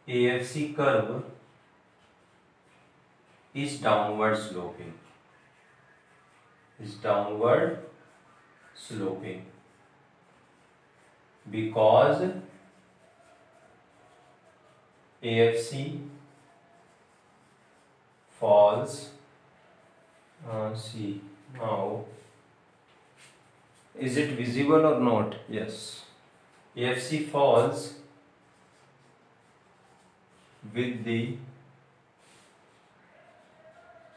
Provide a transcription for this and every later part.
AFC curve is downward sloping. Because AFC falls. See now, is it visible or not? Yes. AFC falls with the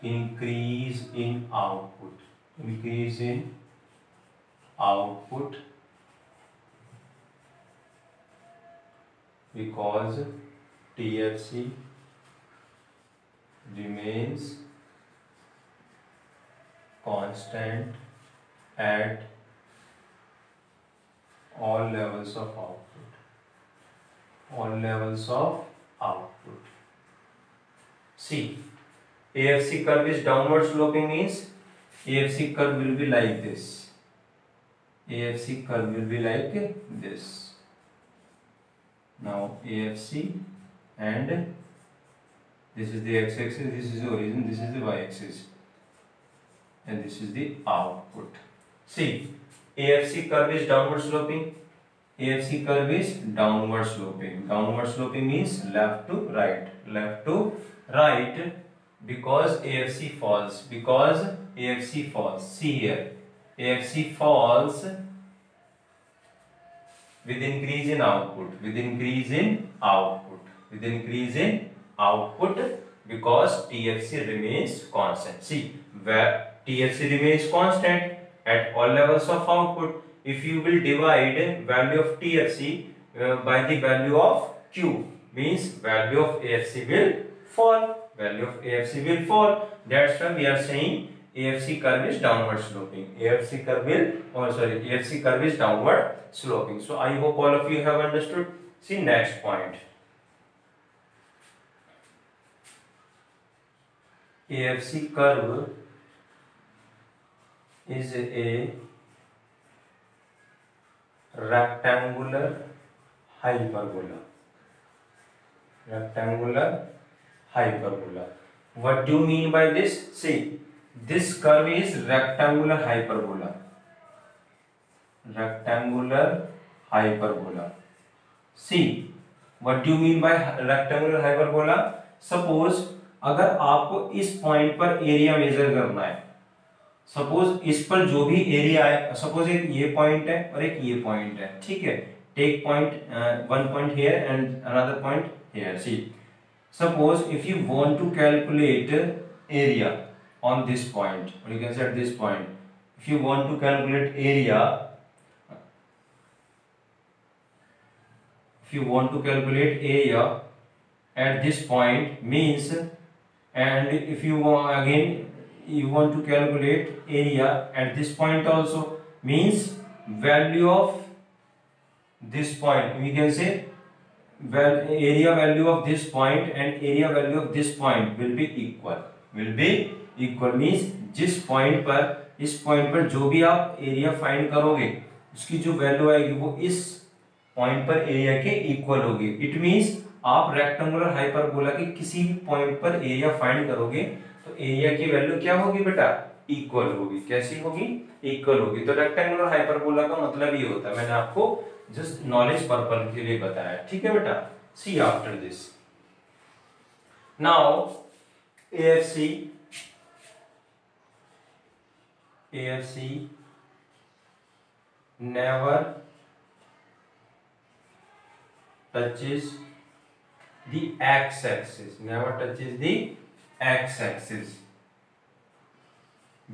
increase in output. Because TFC remains constant at all levels of output. See, AFC curve is downward sloping means AFC curve will be like this. Now AFC, and this is the x-axis, this is the origin, this is the y-axis, and this is the output. See, AFC curve is downward sloping. Downward sloping means left to right, because AFC falls. See here, AFC falls with increase in output. Because TFC remains constant. See, where TFC remains constant at all levels of output, if you will divide value of TFC by the value of Q, means value of AFC will fall. That's why we are saying AFC curve is downward sloping. AFC curve is downward sloping. So I hope all of you have understood. See next point. AFC curve is a rectangular hyperbola. What do you mean by this? See, this curve is rectangular hyperbola. See, what do you mean by rectangular hyperbola? Suppose अगर आपको इस point पर area major करना है, suppose इस पर जो भी एरिया है, सपोज एक ये पॉइंट है और एक ये पॉइंट है, ठीक है, take point one point here and another point here. See, suppose if you want to calculate area on this point, or you can say at this point, if you want to calculate area at this point means, and if you want again you want to calculate area at this point also, means value of this point, we can say area value of this point and area value of this point will be equal. Means जिस point पर, इस point पर जो भी आप area find करोगे उसकी जो वैल्यू आएगी वो इस पॉइंट पर एरिया के इक्वल होगी. इट मींस आप रेक्टेंगुलर हाइपरबोला के किसी भी पॉइंट पर एरिया फाइंड करोगे तो एरिया की वैल्यू क्या होगी बेटा? इक्वल होगी. कैसी होगी? इक्वल होगी. तो रेक्टेंगुलर हाइपरबोला का मतलब ये होता है, मैंने आपको जस्ट नॉलेज पर्पस के लिए बताया, ठीक है बेटा. See after this now AFC never touches the x-axis.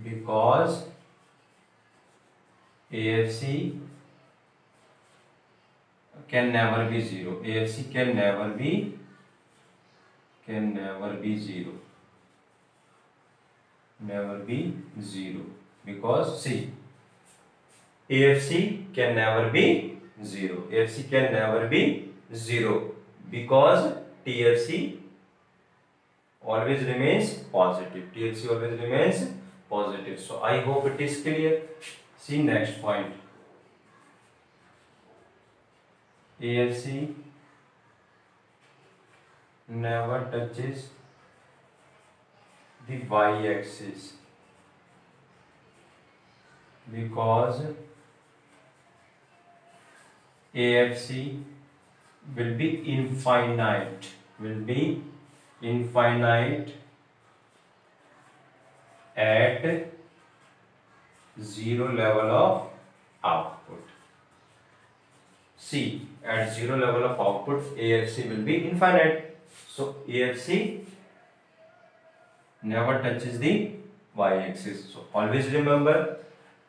Because AFC can never be zero. AFC can never be zero. Because see, AFC can never be zero. Because TFC always remains positive. So I hope it is clear. See next point. AFC never touches the y-axis because AFC will be infinite, at zero level of output. See, at zero level of output, AFC will be infinite. So AFC never touches the y-axis. So always remember,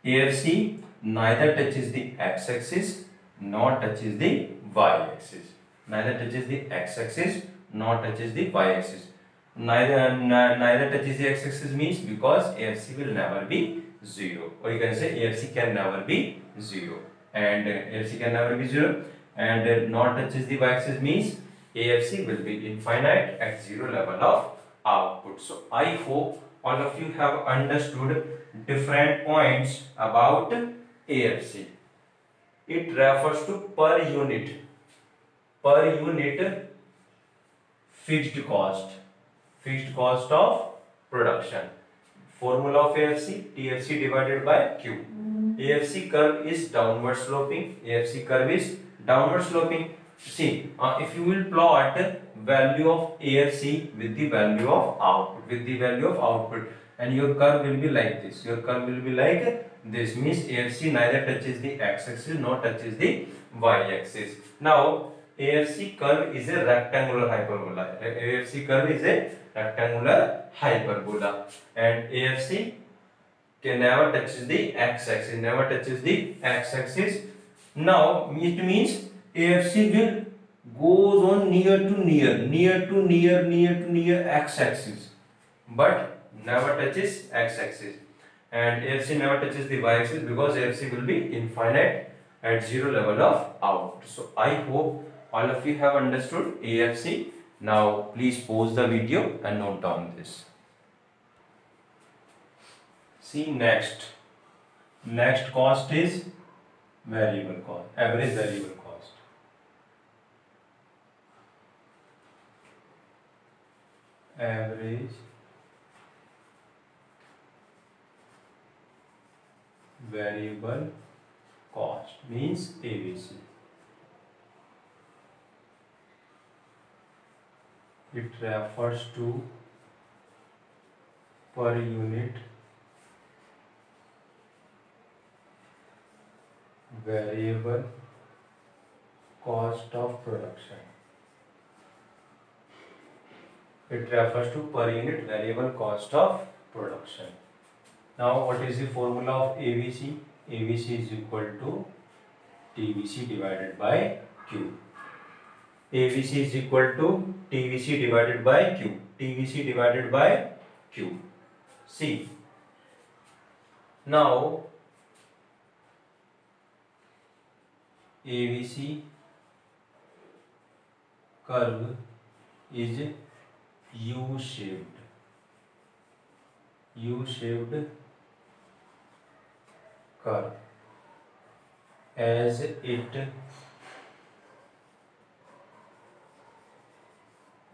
AFC neither touches the x-axis nor touches the y-axis. Neither touches the x-axis nor touches the y-axis. Neither touches the x-axis means because AFC will never be 0, or you can say AFC can never be 0, and AFC can never be 0, and not touches the y-axis means AFC will be infinite at 0 level of output. So I hope all of you have understood different points about AFC. It refers to per unit fixed cost of production. Formula of AFC, TFC divided by Q. AFC curve is downward sloping. See, if you will plot value of AFC with the value of output, and your curve will be like this. Means AFC neither touches the x-axis nor touches the y-axis. Now AFC curve is a rectangular hyperbola. And AFC can never touches the x-axis. Now it means AFC will goes on near to near x-axis, but never touches x-axis, and AFC never touches the y-axis because AFC will be infinite at 0 level of output. So I hope all of you have understood AFC. Now please pause the video and note down this. See, next cost is variable cost, average variable cost. Average variable cost means AVC. It refers to per unit variable cost of production. Now what is the formula of AVC? AVC is equal to TVC divided by Q. AVC is equal to TVC divided by Q. See, now AVC curve is U-shaped curve. As it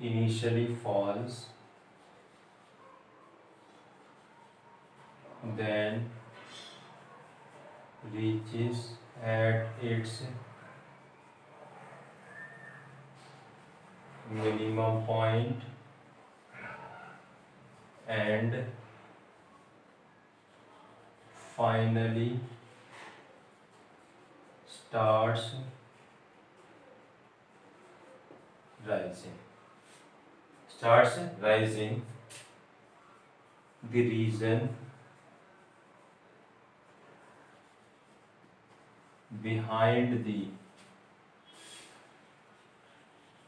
initially falls, then reaches at its minimum point and finally starts rising. The reason behind the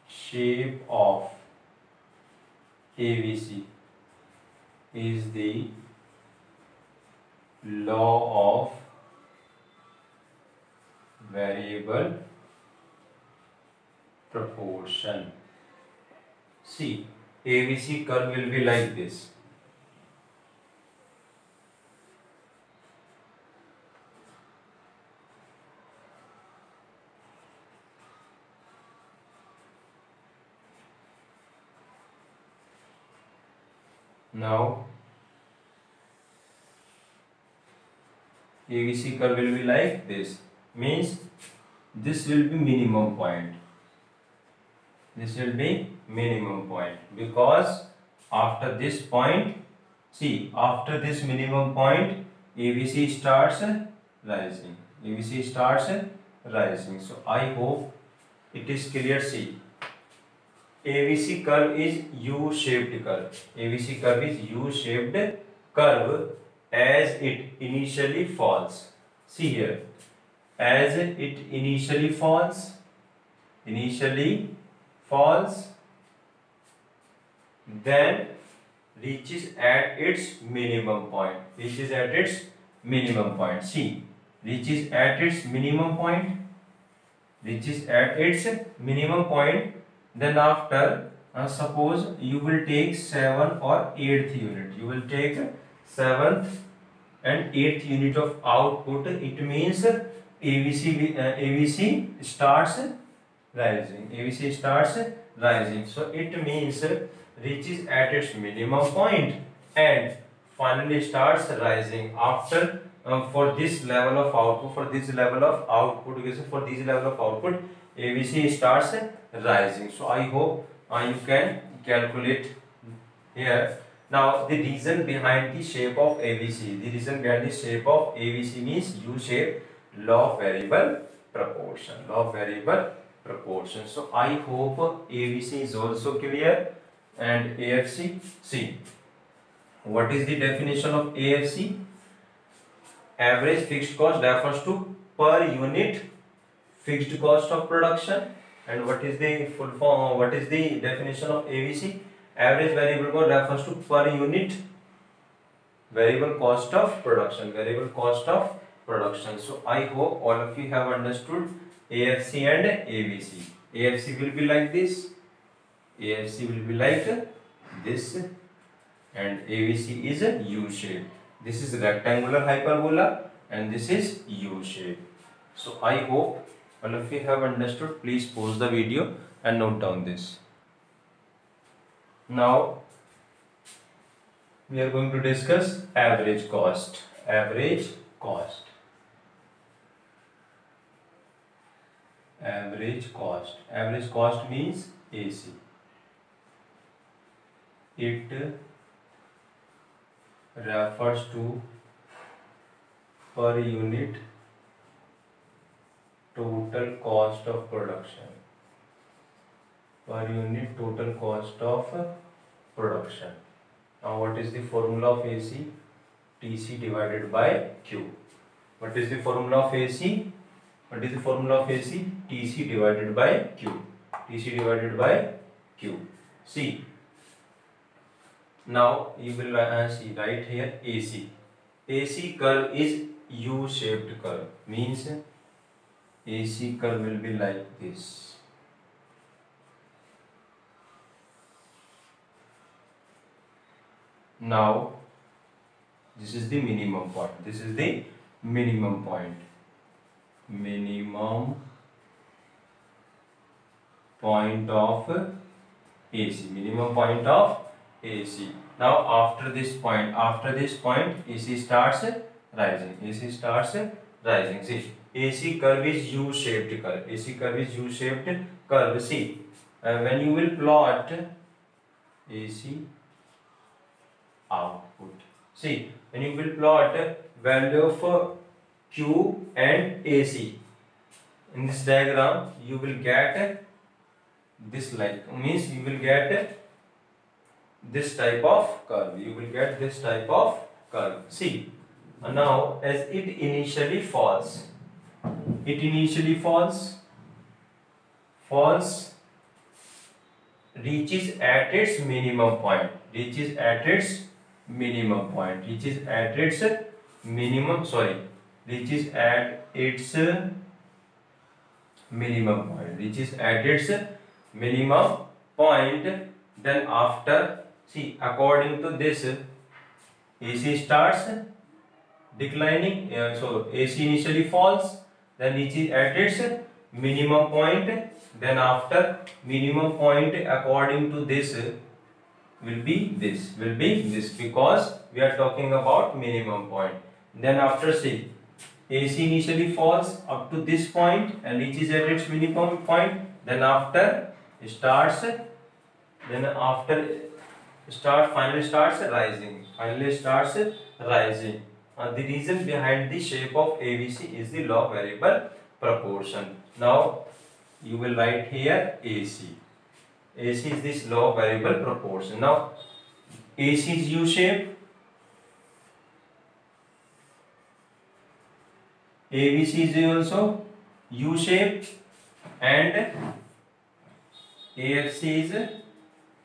shape of AVC is the law of variable proportion. See, AVC curve will be like this. Now ABC curve will be like this, means this will be minimum point. This will be minimum point, because after this point, see, after this minimum point, ABC starts rising. ABC starts rising. So I hope it is clear. See, ABC curve is U-shaped curve. ABC curve is U-shaped curve as it initially falls. See here, as it initially falls, then reaches at its minimum point. Reaches at its minimum point. See, reaches at its minimum point. Reaches at its minimum point. Then after, suppose you will take 7th or 8th unit. You will take 7th and 8th unit of output. It means ABC starts rising. ABC starts rising. So it means reaches at its minimum point and finally starts rising after for this level of output. For this level of output, ABC starts rising. So I hope you can calculate here. Now the reason behind the shape of ABC, means U-shape, law of variable proportion. So I hope ABC is also clear. And AFC, see, what is the definition of AFC? Average fixed cost refers to per unit fixed cost of production. And what is the full form? What is the definition of ABC? Average variable cost refers to per unit variable cost of production. So I hope all of you have understood AFC and ABC. AFC will be like this. AFC will be like this, and ABC is a U-shape. This is rectangular hyperbola and this is U-shape. So I hope all of you have understood. Please pause the video and note down this. Now we are going to discuss average cost. Average cost means AC. It refers to per unit total cost of production. Now what is the formula of AC? TC divided by Q. What is the formula of AC? TC divided by Q. See, now you will see right here AC. AC curve is U-shaped curve, means AC curve will be like this. Now this is the minimum point. Minimum point of AC. Now after this point, AC starts rising. See, AC curve is U-shaped curve. See, when you will plot AC output, see, when you will plot value of Q and AC in this diagram, you will get this, like, means you will get this type of curve. See, now as it initially falls, reaches at its minimum point. Reaches at its minimum point. Then after, see, according to this, AC starts declining. So AC initially falls, then reaches at its minimum point. Then after minimum point, according to this, will be this because we are talking about minimum point. Then after say AC initially falls up to this point and reaches at its minimum point. Then after starts finally starts rising. The reason behind the shape of ABC is the log variable proportion. Now you will write here AC. AC is this log variable proportion. Now AC is U shape, ABC is also U shape, and AFC is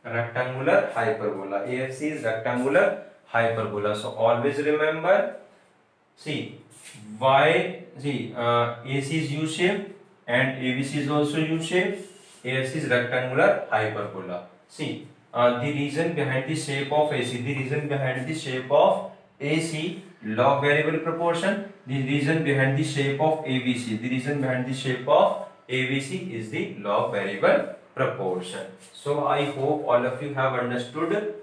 rectangular hyperbola. AFC is rectangular hyperbola. So always remember, AC is U shape and ABC is also U shape. AFC is rectangular hyperbola. See, the reason behind the shape of AC, log variable proportion. The reason behind the shape of ABC, is the log variable proportion. So I hope all of you have understood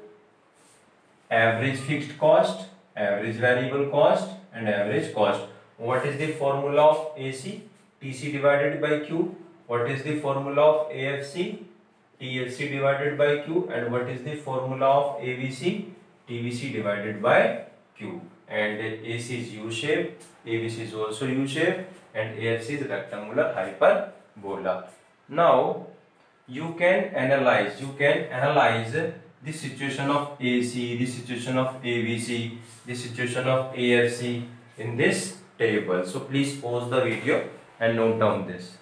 average fixed cost, average variable cost, and average cost. What is the formula of AC? TC divided by Q. What is the formula of AFC? TFC divided by Q. And what is the formula of ABC? TBC divided by Q. And AC is U shape, ABC is also U shape, and AFC is rectangular hyperbola. Now you can analyze the situation of AC, the situation of ABC, the situation of AFC in this table. So please pause the video and note down this.